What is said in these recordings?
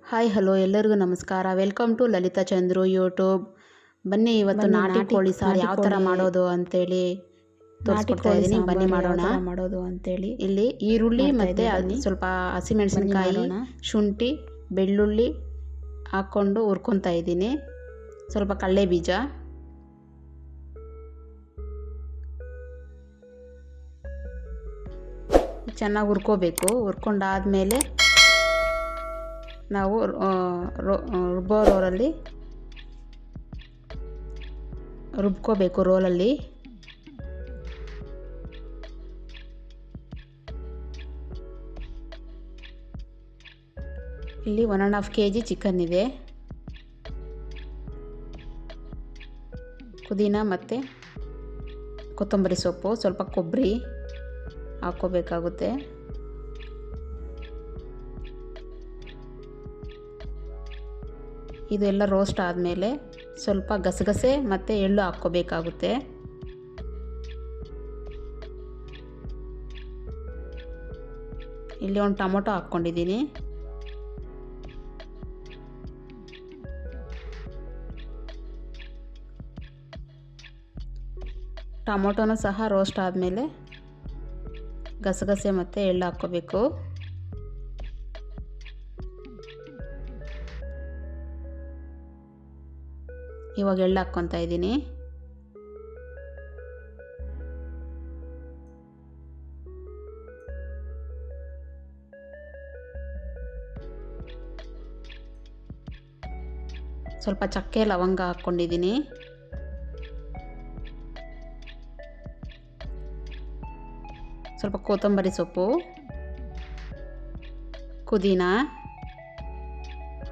Hi hello ಎಲ್ಲರಿಗೂ ನಮಸ್ಕಾರ. Welcome to Lalitha Chandru YouTube. ಬನ್ನಿ ಇವತ್ತು ನಾಟಿ ಕೋಳಿ ಸಾರು ಯಾವ ಥರ ಮಾಡೋದು ಅಂತೇಳಿ ತೋರಿಸ್ಕೊಡ್ತಾ ಇದ್ದೀನಿ. ಬನ್ನಿ ಮಾಡೋಣ. ಇಲ್ಲಿ ಈರುಳ್ಳಿ ಮತ್ತು ಸ್ವಲ್ಪ ಹಸಿಮೆಣಸಿನ್ಕಾಯಿ, ಶುಂಠಿ, ಬೆಳ್ಳುಳ್ಳಿ ಹಾಕ್ಕೊಂಡು ಹುರ್ಕೊತಾ ಇದ್ದೀನಿ. ಸ್ವಲ್ಪ ಕಡಲೆ ಬೀಜ, ಚೆನ್ನಾಗಿ ಹುರ್ಕೋಬೇಕು. ಹುರ್ಕೊಂಡಾದ್ಮೇಲೆ ನಾವು ರುಬ್ಬೋ ರೋಲಲ್ಲಿ ರುಬ್ಕೋಬೇಕು. ರೋಲಲ್ಲಿ ಇಲ್ಲಿ 1.5 kg ಚಿಕನ್ ಇದೆ. ಪುದೀನ ಮತ್ತು ಕೊತ್ತಂಬರಿ ಸೊಪ್ಪು, ಸ್ವಲ್ಪ ಕೊಬ್ಬರಿ ಹಾಕ್ಕೋಬೇಕಾಗುತ್ತೆ. ಇದೆಲ್ಲ ರೋಸ್ಟ್ ಆದಮೇಲೆ ಸ್ವಲ್ಪ ಗಸಗಸೆ ಮತ್ತು ಎಳ್ಳು ಹಾಕ್ಕೋಬೇಕಾಗುತ್ತೆ. ಇಲ್ಲಿ ಒಂದು ಟೊಮೊಟೊ ಹಾಕ್ಕೊಂಡಿದ್ದೀನಿ. ಟೊಮೊಟೊನೂ ಸಹ ರೋಸ್ಟ್ ಆದಮೇಲೆ ಗಸಗಸೆ ಮತ್ತು ಎಳ್ಳು ಹಾಕ್ಕೋಬೇಕು. ಇವಾಗ ಎಳ್ಳು ಹಾಕ್ಕೊತಾ ಇದ್ದೀನಿ. ಸ್ವಲ್ಪ ಚಕ್ಕೆ ಲವಂಗ ಹಾಕ್ಕೊಂಡಿದ್ದೀನಿ. ಸ್ವಲ್ಪ ಕೊತ್ತಂಬರಿ ಸೊಪ್ಪು, ಪುದೀನ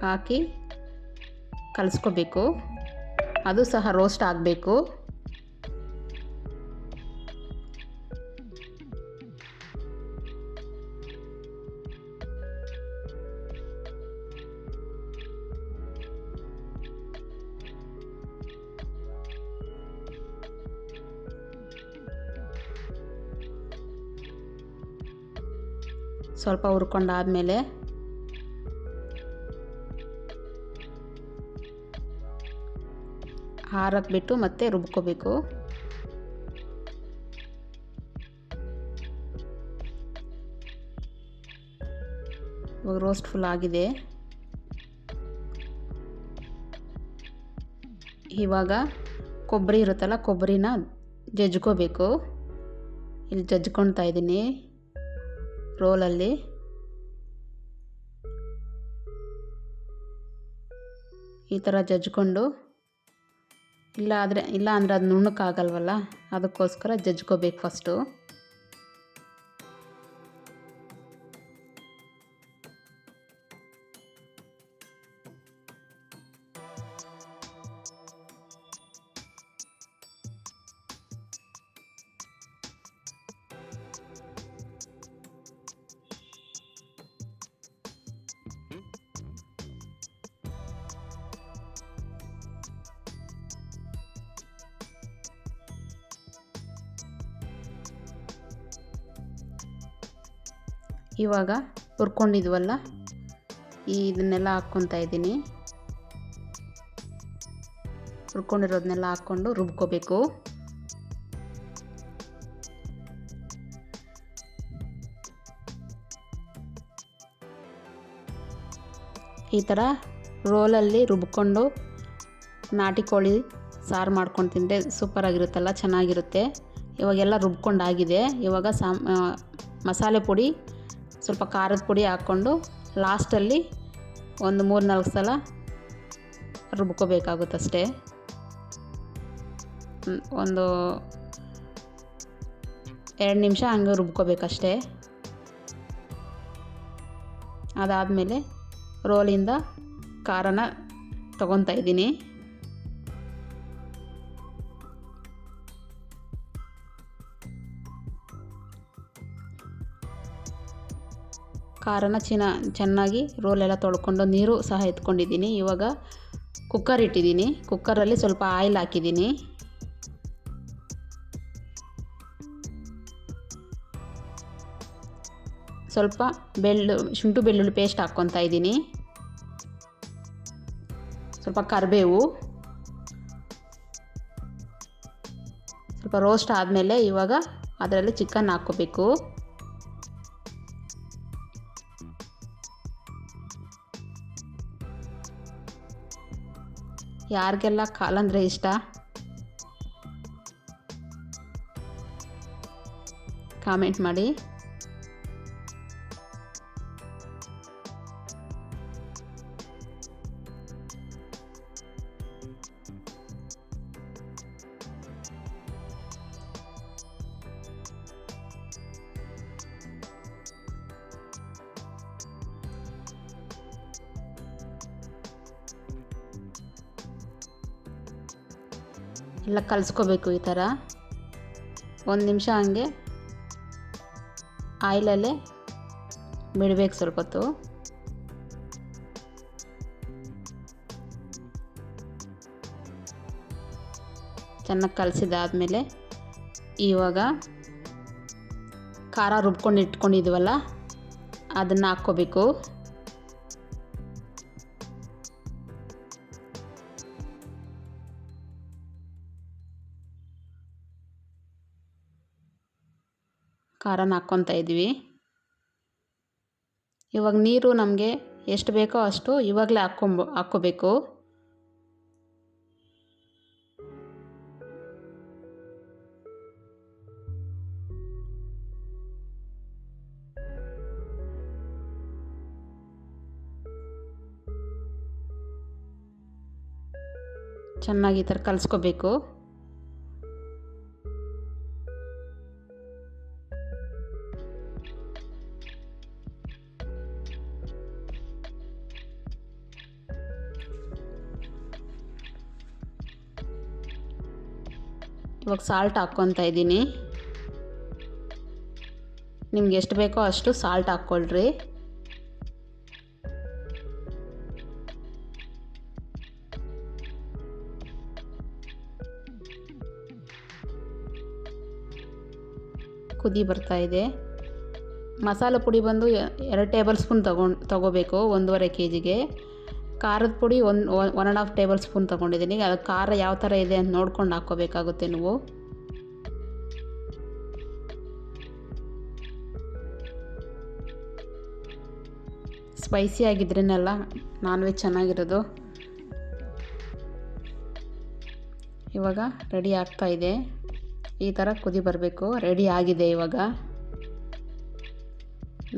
ಹಾಕಿ ಕಲಿಸ್ಕೋಬೇಕು. ಅದು ಸಹ ರೋಸ್ಟ್ ಆಗಬೇಕು. ಸ್ವಲ್ಪ ಹುರ್ಕೊಂಡಾದ್ಮೇಲೆ ಹಾರಕ್ಬಿಟ್ಟು ಮತ್ತೆ ರುಬ್ಕೋಬೇಕು. ಇವಾಗ ರೋಸ್ಟ್ ಫುಲ್ ಆಗಿದೆ. ಇವಾಗ ಕೊಬ್ಬರಿ ಇರುತ್ತಲ್ಲ, ಕೊಬ್ಬರಿನ ಜಜ್ಕೋಬೇಕು. ಇಲ್ಲಿ ಜಜ್ಕೊಳ್ತಾ ಇದ್ದೀನಿ ರೋಲಲ್ಲಿ. ಈ ಥರ ಜಜ್ಕೊಂಡು, ಇಲ್ಲ ಅಂದರೆ ಅದು ನುಣ್ಣಕ್ಕಾಗಲ್ವಲ್ಲ, ಅದಕ್ಕೋಸ್ಕರ ಜಜ್ಕೋಬೇಕು ಫಸ್ಟು. ಇವಾಗ ಹುರ್ಕೊಂಡಿದ್ವಲ್ಲ, ಇದನ್ನೆಲ್ಲ ಹಾಕ್ಕೊತಾ ಇದ್ದೀನಿ. ಹುರ್ಕೊಂಡಿರೋದನ್ನೆಲ್ಲ ಹಾಕ್ಕೊಂಡು ರುಬ್ಕೋಬೇಕು. ಈ ಥರ ರೋಲಲ್ಲಿ ರುಬ್ಕೊಂಡು ನಾಟಿ ಕೋಳಿ ಸಾರು ಮಾಡ್ಕೊಂಡು ತಿಂದರೆ ಸೂಪರಾಗಿರುತ್ತಲ್ಲ, ಚೆನ್ನಾಗಿರುತ್ತೆ. ಇವಾಗೆಲ್ಲ ರುಬ್ಕೊಂಡಾಗಿದೆ. ಇವಾಗ ಮಸಾಲೆ ಪುಡಿ, ಸ್ವಲ್ಪ ಖಾರದ ಪುಡಿ ಹಾಕ್ಕೊಂಡು ಲಾಸ್ಟಲ್ಲಿ ಒಂದು 3-4 ಸಲ ರುಬ್ಕೋಬೇಕಾಗುತ್ತಷ್ಟೇ. ಒಂದು 2 ನಿಮಿಷ ಹಂಗೆ ರುಬ್ಕೋಬೇಕಷ್ಟೇ. ಅದಾದಮೇಲೆ ರೋಲಿಂದ ಖಾರನ ತಗೊತಾ ಇದ್ದೀನಿ. ಖಾರನ ಚೆನ್ನಾಗಿ ರೋಲೆಲ್ಲ ತೊಳ್ಕೊಂಡು ನೀರು ಸಹ ಎತ್ಕೊಂಡಿದ್ದೀನಿ. ಇವಾಗ ಕುಕ್ಕರ್ ಇಟ್ಟಿದ್ದೀನಿ. ಕುಕ್ಕರಲ್ಲಿ ಸ್ವಲ್ಪ ಆಯಿಲ್ ಹಾಕಿದ್ದೀನಿ. ಸ್ವಲ್ಪ ಶುಂಠಿ ಬೆಳ್ಳುಳ್ಳಿ ಪೇಸ್ಟ್ ಹಾಕ್ಕೊತಾ ಇದ್ದೀನಿ. ಸ್ವಲ್ಪ ಕರಿಬೇವು, ಸ್ವಲ್ಪ ರೋಸ್ಟ್ ಆದಮೇಲೆ ಇವಾಗ ಅದರಲ್ಲಿ ಚಿಕನ್ ಹಾಕ್ಕೋಬೇಕು. ಯಾರಿಗೆಲ್ಲ ಕಾಲಂದರೆ ಇಷ್ಟ ಕಾಮೆಂಟ್ ಮಾಡಿ. ಎಲ್ಲ ಕಲಿಸ್ಕೋಬೇಕು. ಈ ಥರ 1 ನಿಮಿಷ ಹಂಗೆ ಆಯಿಲಲ್ಲೇ ಬಿಡಬೇಕು ಸ್ವಲ್ಪ ಹೊತ್ತು. ಚೆನ್ನಾಗಿ ಕಲಸಿದಾದ್ಮೇಲೆ ಇವಾಗ ಖಾರ ರುಬ್ಕೊಂಡು ಇಟ್ಕೊಂಡಿದ್ವಲ್ಲ ಅದನ್ನು ಹಾಕ್ಕೋಬೇಕು. ಖಾರನ ಹಾಕ್ಕೊತಾ ಇದ್ವಿ. ಇವಾಗ ನೀರು ನಮಗೆ ಎಷ್ಟು ಬೇಕೋ ಅಷ್ಟು ಇವಾಗಲೇ ಹಾಕ್ಕೋಬೇಕು. ಚೆನ್ನಾಗಿ ಈ ಥರ ಕಲಿಸ್ಕೋಬೇಕು. ಇವಾಗ ಸಾಲ್ಟ್ ಹಾಕ್ಕೊತಾ ಇದ್ದೀನಿ. ನಿಮ್ಗೆ ಎಷ್ಟು ಬೇಕೋ ಅಷ್ಟು ಸಾಲ್ಟ್ ಹಾಕ್ಕೊಳ್ರಿ. ಕುದಿ ಬರ್ತಾ ಇದೆ. ಮಸಾಲೆ ಪುಡಿ ಬಂದು 2 ಟೇಬಲ್ ಸ್ಪೂನ್ ತಗೋಬೇಕು 1.5 kgಗೆ. ಖಾರದ ಪುಡಿ 1.5 ಟೇಬಲ್ ಸ್ಪೂನ್ ತೊಗೊಂಡಿದ್ದೀನಿ. ಅದು ಖಾರ ಯಾವ ಥರ ಇದೆ ಅಂತ ನೋಡ್ಕೊಂಡು ಹಾಕ್ಕೋಬೇಕಾಗುತ್ತೆ ನೀವು. ಸ್ಪೈಸಿ ಆಗಿದ್ರೇನೆಲ್ಲ ನಾನ್ ವೆಜ್ ಚೆನ್ನಾಗಿರೋದು. ಇವಾಗ ರೆಡಿ ಆಗ್ತಾ ಇದೆ. ಈ ಥರ ಕುದಿ ಬರಬೇಕು. ರೆಡಿ ಆಗಿದೆ ಇವಾಗ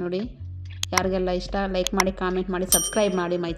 ನೋಡಿ. ಯಾರಿಗೆಲ್ಲ ಇಷ್ಟ ಲೈಕ್ ಮಾಡಿ, ಕಾಮೆಂಟ್ ಮಾಡಿ, ಸಬ್ಸ್ಕ್ರೈಬ್ ಮಾಡಿ ಮೈ